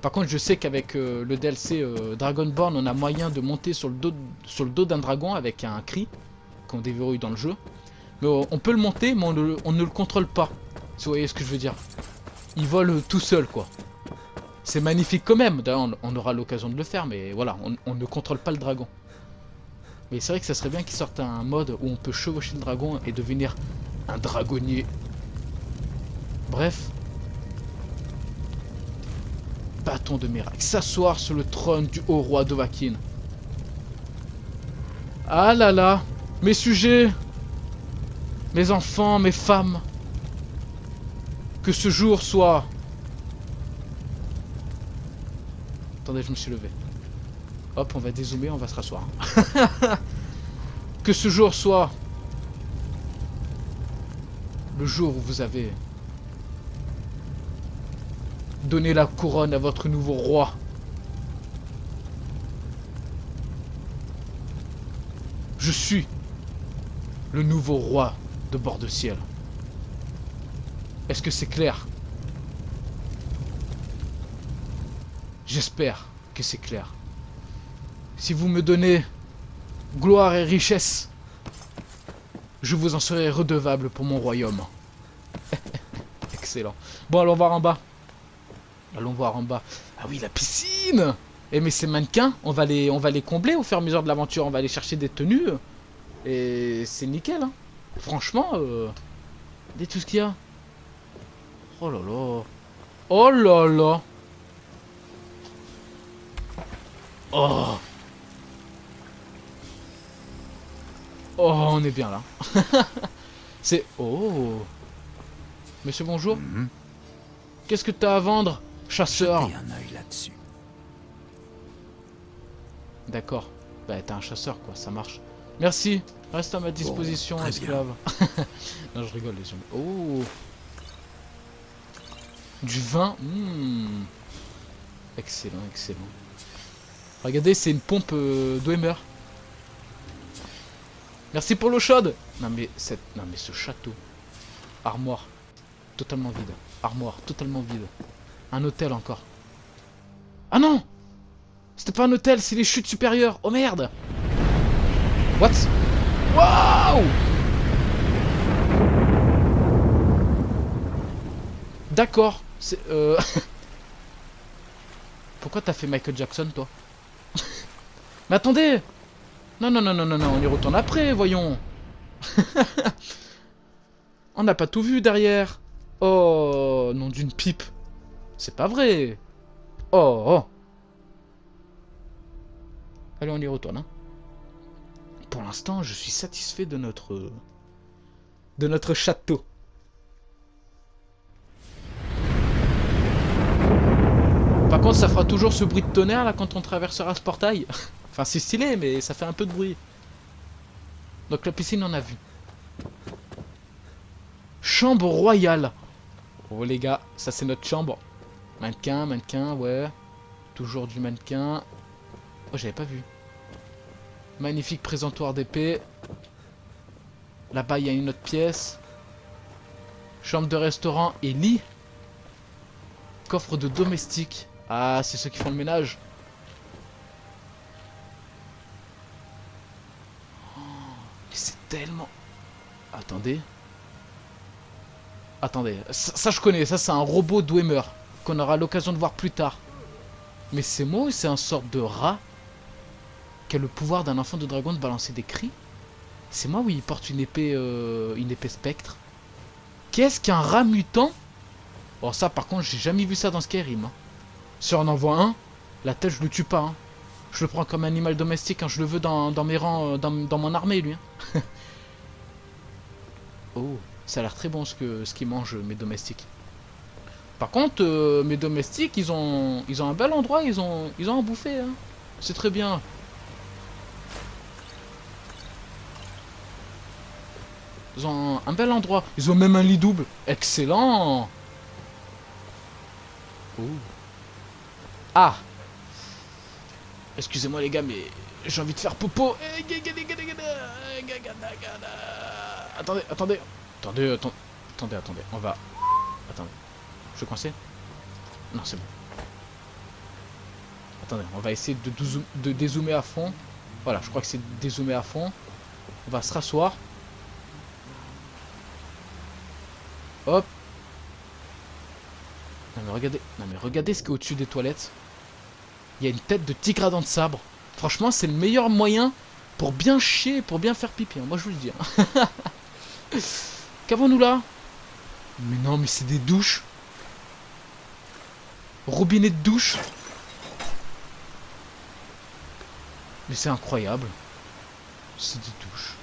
Par contre, je sais qu'avec le DLC Dragonborn, on a moyen de monter sur le dos d'un dragon avec un cri qu'on déverrouille dans le jeu. Mais on peut le monter, mais on ne le contrôle pas. Si vous voyez ce que je veux dire. Il vole tout seul, quoi. C'est magnifique quand même. D'ailleurs, on aura l'occasion de le faire, mais voilà, on ne contrôle pas le dragon. Mais c'est vrai que ça serait bien qu'ils sortent un mode où on peut chevaucher le dragon et devenir un dragonnier. Bref. bâton de Miracle, s'asseoir sur le trône du haut roi Dovahkiin. Ah là là, mes sujets, mes enfants, mes femmes, que ce jour soit... Attendez, je me suis levé. Hop, on va dézoomer, on va se rasseoir. Que ce jour soit le jour où vous avez donné la couronne à votre nouveau roi. Je suis le nouveau roi de bord de ciel. Est-ce que c'est clair? J'espère que c'est clair. Si vous me donnez gloire et richesse, je vous en serai redevable pour mon royaume. Excellent. Bon, allons voir en bas. Allons voir en bas. Ah oui, la piscine. Eh mais ces mannequins, on va les combler au fur et à mesure de l'aventure. On va aller chercher des tenues. Et c'est nickel, hein. Franchement, regardez tout ce qu'il y a. Oh là là. Oh là là. Oh. Oh, on est bien là. C'est... Oh. Monsieur, bonjour. Qu'est-ce que t'as à vendre, chasseur? Jetez un œil là-dessus. D'accord. Bah, t'es un chasseur, quoi. Ça marche. Merci. Reste à ma disposition, très esclave. Non, je rigole, les gens. Oh. Du vin. Excellent, excellent. Regardez, c'est une pompe Dwemer. Merci pour l'eau chaude. Non mais ce château. Armoire. Totalement vide. Armoire. Totalement vide. Un hôtel encore. Ah non. C'était pas un hôtel, c'est les chutes supérieures. Oh merde. What? Waouh. D'accord. C'est Pourquoi t'as fait Michael Jackson, toi? Mais attendez. Non, non, non, non, non, non, on y retourne après, voyons. On n'a pas tout vu derrière. Oh, nom d'une pipe. C'est pas vrai. Oh, oh. Allez, on y retourne. Hein. Pour l'instant, je suis satisfait de notre château. Par contre, ça fera toujours ce bruit de tonnerre là quand on traversera ce portail. Enfin, c'est stylé, mais ça fait un peu de bruit. Donc la piscine, on a vu. Chambre royale. Oh les gars, ça c'est notre chambre. Mannequin, mannequin, ouais. Toujours du mannequin. Oh, j'avais pas vu. Magnifique présentoir d'épée. Là-bas, il y a une autre pièce. Chambre de restaurant et lit. Coffre de domestique. Ah, c'est ceux qui font le ménage. Oh, mais c'est tellement... Attendez. Attendez. Ça, je connais. Ça, c'est un robot Dwemer. Qu'on aura l'occasion de voir plus tard. Mais c'est moi ou c'est un sorte de rat qui a le pouvoir d'un enfant de dragon de balancer des cris? C'est moi ou il porte une épée spectre? Qu'est-ce qu'un rat mutant? Bon, ça, par contre, j'ai jamais vu ça dans Skyrim. Hein. Si on en voit un, la tête, je le tue pas. Hein. Je le prends comme animal domestique. Hein. Je le veux dans mes rangs, dans mon armée, lui. Hein. Oh, ça a l'air très bon ce qu'ils mangent, mes domestiques. Par contre, mes domestiques, ils ont un bel endroit. Ils ont à bouffer. Hein. C'est très bien. Ils ont un bel endroit. Ils ont même un lit double. Excellent. Oh. Ah. Excusez-moi les gars, mais j'ai envie de faire popo. Attendez, attendez. Attendez. On va... Attendez. Je suis coincé? Non, c'est bon. Attendez, on va essayer de dézoomer à fond. Voilà, je crois que c'est dézoomer à fond. On va se rasseoir. Hop. Non mais regardez ce qu'il y a au-dessus des toilettes. Il y a une tête de tigre à dents de sabre. Franchement, c'est le meilleur moyen pour bien chier, pour bien faire pipi. Hein. Moi, je vous le dis. Hein. Qu'avons-nous là? Mais non, mais c'est des douches. Robinet de douche. Mais c'est incroyable. C'est des douches.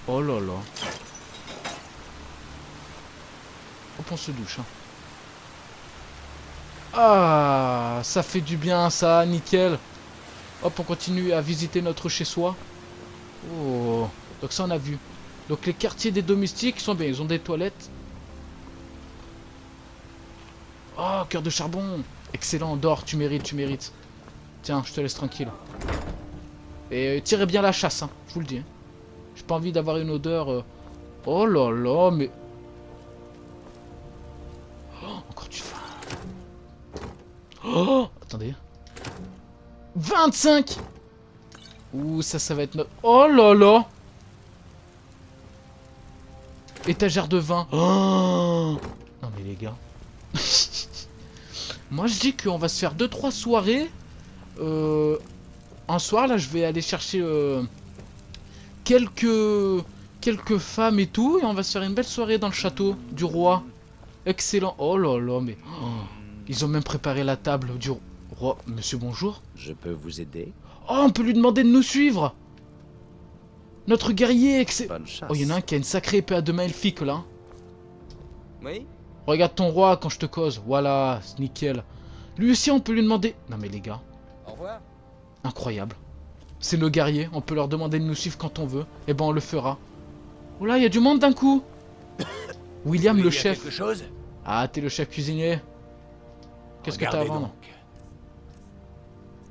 Oh là là. Hop, on se douche. Hein. Ah, ça fait du bien ça, nickel. Hop, on continue à visiter notre chez-soi. Oh, donc ça on a vu. Donc les quartiers des domestiques sont bien, ils ont des toilettes. Oh, cœur de charbon. Excellent, dors, tu mérites, tu mérites. Tiens, je te laisse tranquille. Et tirez bien la chasse, hein, je vous le dis. Hein. J'ai pas envie d'avoir une odeur... Oh là là, mais... Oh, encore du vin. Oh, attendez. 25. Ouh, ça va être notre... Oh là là. Étagère de vin. Oh. Non mais les gars. Moi je dis qu'on va se faire 2-3 soirées. Un soir là je vais aller chercher quelques femmes et tout. Et on va se faire une belle soirée dans le château du roi. Excellent. Oh là là mais... Oh. Ils ont même préparé la table du roi. Monsieur bonjour. Je peux vous aider? Oh, on peut lui demander de nous suivre. Notre guerrier, excellent. Bonne chasse. Oh, il y en a un qui a une sacrée épée à deux mains elfique là. Oui. Regarde ton roi quand je te cause. Voilà, c'est nickel. Lui aussi, on peut lui demander... Non mais les gars, Au revoir. incroyable. C'est nos guerriers, on peut leur demander de nous suivre quand on veut. Et ben on le fera. Oh là, il y a du monde d'un coup. William Oui, le il y a chef. quelque chose? Ah, t'es le chef cuisinier. Qu'est-ce que t'as à Regardez vendre? donc.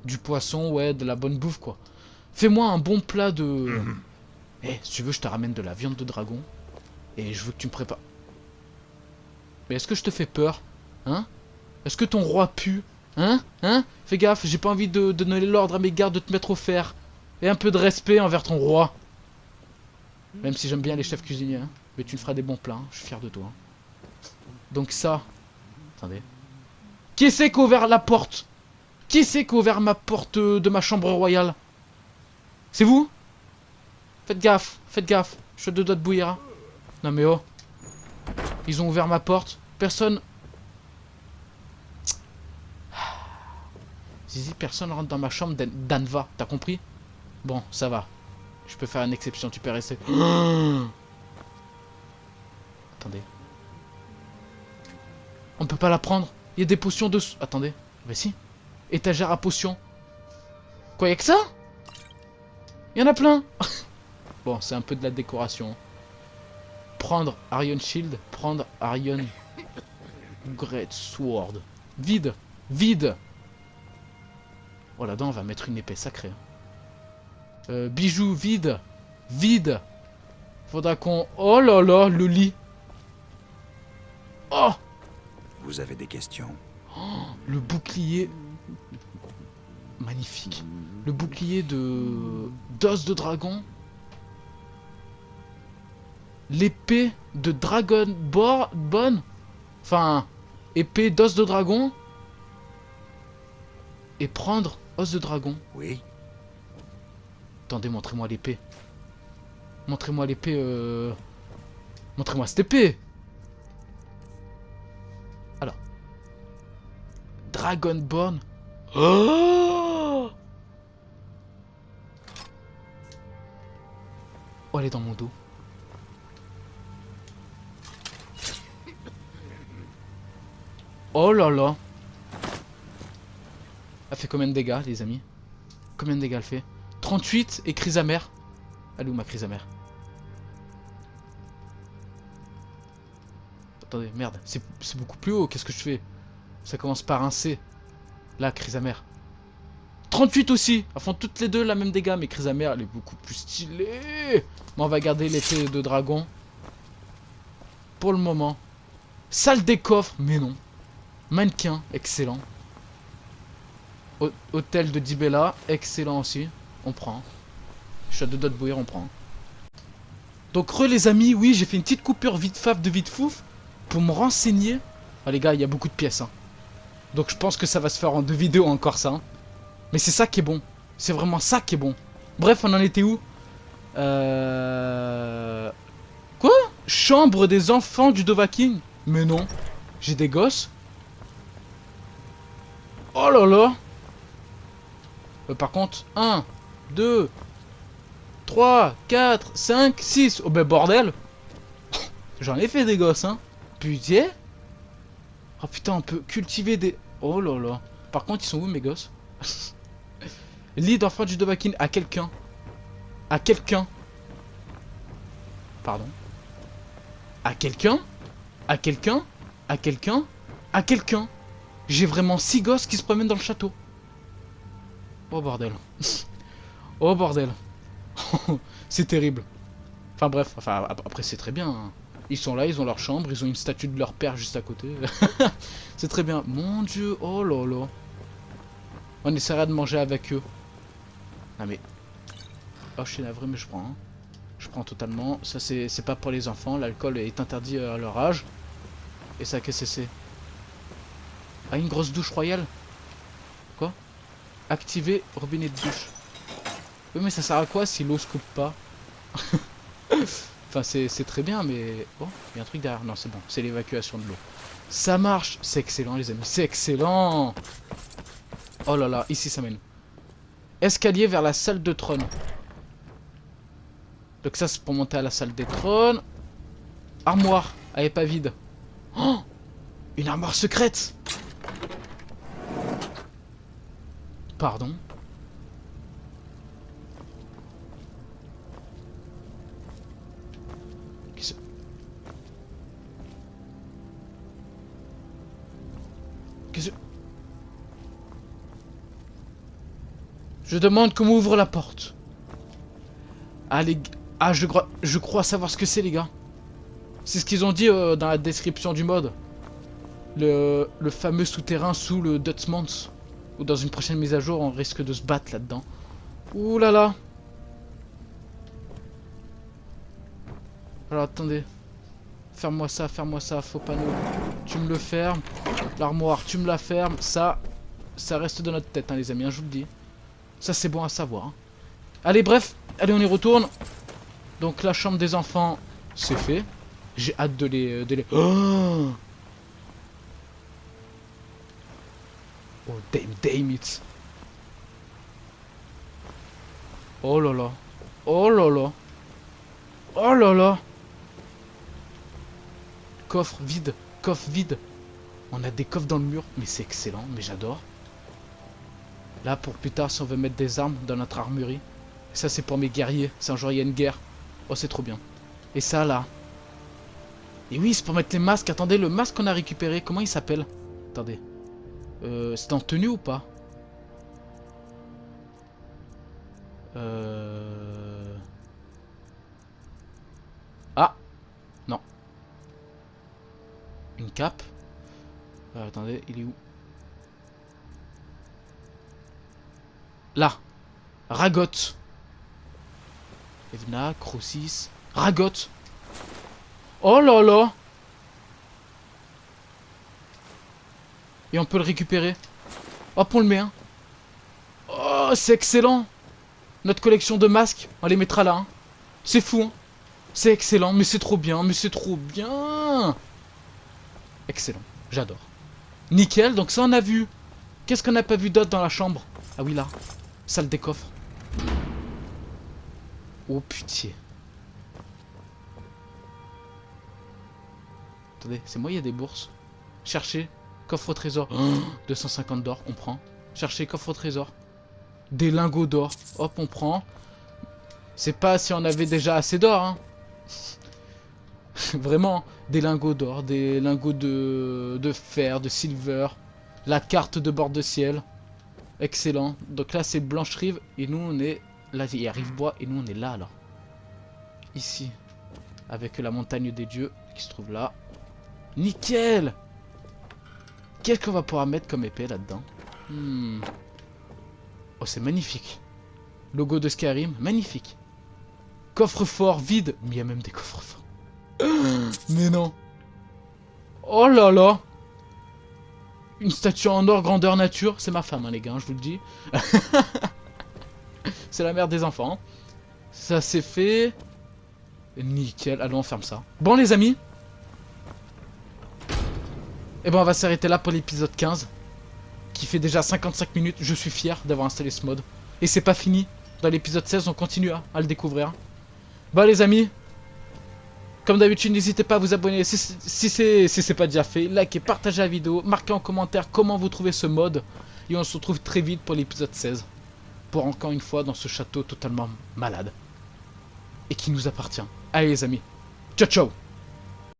Du poisson, ouais, de la bonne bouffe quoi. Fais-moi un bon plat de... Eh, si tu veux, je te ramène de la viande de dragon. Et je veux que tu me prépares... Mais est-ce que je te fais peur? Hein? Est-ce que ton roi pue? Hein? Hein? Fais gaffe, j'ai pas envie de donner l'ordre à mes gardes de te mettre au fer. Et un peu de respect envers ton roi. Même si j'aime bien les chefs cuisiniers, hein. Mais tu me feras des bons plats, hein. Je suis fier de toi. Hein. Donc ça... Attendez. Qui c'est qui a ouvert la porte? Qui c'est qui a ouvert ma porte de ma chambre royale? C'est vous? Faites gaffe, je suis à deux doigts de bouillir. Hein. Non mais oh. Ils ont ouvert ma porte. Personne... Zizi, personne rentre dans ma chambre d'Anva, t'as compris? Bon, ça va. Je peux faire une exception, tu peux rester. Attendez. On peut pas la prendre. Il y a des potions dessous. Attendez. Mais si. Étagère à potions. Quoi, y'a que ça? Il y en a plein. Bon, c'est un peu de la décoration. Prendre Iron Shield. Prendre Iron Great Sword. Vide. Vide. Oh là-dedans, on va mettre une épée sacrée. Bijoux, vide. Vide. Faudra qu'on... Oh là là, le lit. Oh! Vous avez des questions? Oh, le bouclier. Magnifique. Le bouclier d'os de dragon. L'épée de Dragonborn. Enfin, épée d'os de dragon. Et prendre os de dragon. Oui. Attendez, montrez-moi l'épée. Montrez-moi l'épée. Montrez-moi cette épée. Alors. Dragonborn. Oh, oh, elle est dans mon dos. Oh là là. Elle fait combien de dégâts, les amis? Combien de dégâts elle fait? 38 et crise amère. Elle est où ma crise amère? Attendez, merde, c'est beaucoup plus haut, qu'est-ce que je fais? Ça commence par un C. Là, crise amère. 38 aussi. Elles font toutes les deux la même dégâts, mais crise amère, elle est beaucoup plus stylée. Bon, on va garder l'épée de dragon. Pour le moment. Salle des coffres, mais non. Mannequin, excellent. Hôtel de Dibella, excellent aussi. On prend. Je suis à deux doigts de bouillir, on prend. Donc les amis, oui, j'ai fait une petite coupure vite faf de vite fouf pour me renseigner. Ah les gars, il y a beaucoup de pièces. Hein. Donc je pense que ça va se faire en 2 vidéos encore ça. Hein. Mais c'est ça qui est bon. C'est vraiment ça qui est bon. Bref, on en était où? Quoi? Chambre des enfants du Dovahkiin? Mais non. J'ai des gosses. là là. Par contre, 1, 2, 3, 4, 5, 6. Oh ben bordel. J'en ai fait des gosses, hein. Putain. Oh putain, on peut cultiver des... Oh là là. Par contre, ils sont où mes gosses? Lit d'enfant du Dovahkiin à quelqu'un. À quelqu'un. Pardon. À quelqu'un. À quelqu'un. À quelqu'un. À quelqu'un. J'ai vraiment 6 gosses qui se promènent dans le château. Oh bordel. Oh bordel. C'est terrible. Enfin bref, enfin après c'est très bien, hein. Ils sont là, ils ont leur chambre, ils ont une statue de leur père juste à côté. C'est très bien. Mon dieu, oh là là. On essaiera de manger avec eux. Ah mais... Oh je suis navré mais je prends, hein. Je prends totalement. Ça c'est pas pour les enfants, l'alcool est interdit à leur âge. Et ça qu'est-ce que c'est? Ah une grosse douche royale. Quoi? Activer robinet de douche. Oui mais ça sert à quoi si l'eau se coupe pas? Enfin c'est très bien mais... Oh, il y a un truc derrière. Non c'est bon, c'est l'évacuation de l'eau. Ça marche. C'est excellent les amis, c'est excellent. Oh là là, ici ça mène. Escalier vers la salle de trône. Donc ça c'est pour monter à la salle des trônes. Armoire, elle est pas vide. Oh, une armoire secrète. Pardon. Qu'est-ce... Je demande qu'on m'ouvre la porte. Ah les... Ah je crois savoir ce que c'est les gars. C'est ce qu'ils ont dit dans la description du mode. Le fameux souterrain sous le Dutsmans. Ou dans une prochaine mise à jour on risque de se battre là-dedans. Ouh là là. Alors attendez. Ferme-moi ça, faux panneau. Tu me le fermes. L'armoire, tu me la fermes. Ça reste dans notre tête hein, les amis, hein, je vous le dis. Ça c'est bon à savoir. Hein. Allez bref, allez on y retourne. Donc la chambre des enfants, c'est fait. J'ai hâte de les... Oh, oh damn it. Oh là là. Oh là là. Oh là là. Coffre vide. Coffre vide. On a des coffres dans le mur. Mais c'est excellent. Mais j'adore. Là pour plus tard si on veut mettre des armes dans notre armurerie. Ça c'est pour mes guerriers. C'est un jour il y a une guerre. Oh c'est trop bien. Et ça là. Et oui c'est pour mettre les masques. Attendez le masque qu'on a récupéré. Comment il s'appelle? Attendez. C'est en tenue ou pas? Ah non. Une cape. Attendez, il est où? Là. Ragotte. Evna, Crossis. Ragotte. Oh là là. Et on peut le récupérer. Hop, on le met, hein. Oh, c'est excellent. Notre collection de masques, on les mettra là, hein. C'est fou, hein. C'est excellent, mais c'est trop bien, mais c'est trop bien. Excellent, j'adore. Nickel, donc ça on a vu. Qu'est-ce qu'on n'a pas vu d'autre dans la chambre? Ah oui, là. Salle des coffres. Oh putain. Attendez, c'est moi, il y a des bourses. Cherchez. Coffre au trésor. Oh, 250 d'or, on prend. Cherchez, coffre au trésor. Des lingots d'or. Hop, on prend. C'est pas si on avait déjà assez d'or, hein. Vraiment, des lingots d'or, des lingots de fer, de silver. La carte de bord de ciel. Excellent. Donc là, c'est Blanche-Rive. Et nous, on est... Là, il y a Rive-Bois. Et nous, on est là, alors. Ici. Avec la montagne des dieux qui se trouve là. Nickel! Qu'est-ce qu'on va pouvoir mettre comme épée là-dedans? Oh, c'est magnifique. Logo de Skyrim, magnifique. Coffre-fort vide. Mais il y a même des coffres-forts. Mais non. Oh là là. Une statue en or grandeur nature. C'est ma femme, hein, les gars, je vous le dis. C'est la mère des enfants. Ça c'est fait. Nickel. Allons, on ferme ça. Bon, les amis. Et ben, on va s'arrêter là pour l'épisode 15. qui fait déjà 55 minutes. Je suis fier d'avoir installé ce mode. Et c'est pas fini. Dans l'épisode 16, on continue à le découvrir. Bah les amis, comme d'habitude, n'hésitez pas à vous abonner si c'est pas déjà fait. Likez, partagez la vidéo, marquez en commentaire comment vous trouvez ce mode. Et on se retrouve très vite pour l'épisode 16. Pour encore une fois dans ce château totalement malade. Et qui nous appartient. Allez les amis, ciao ciao.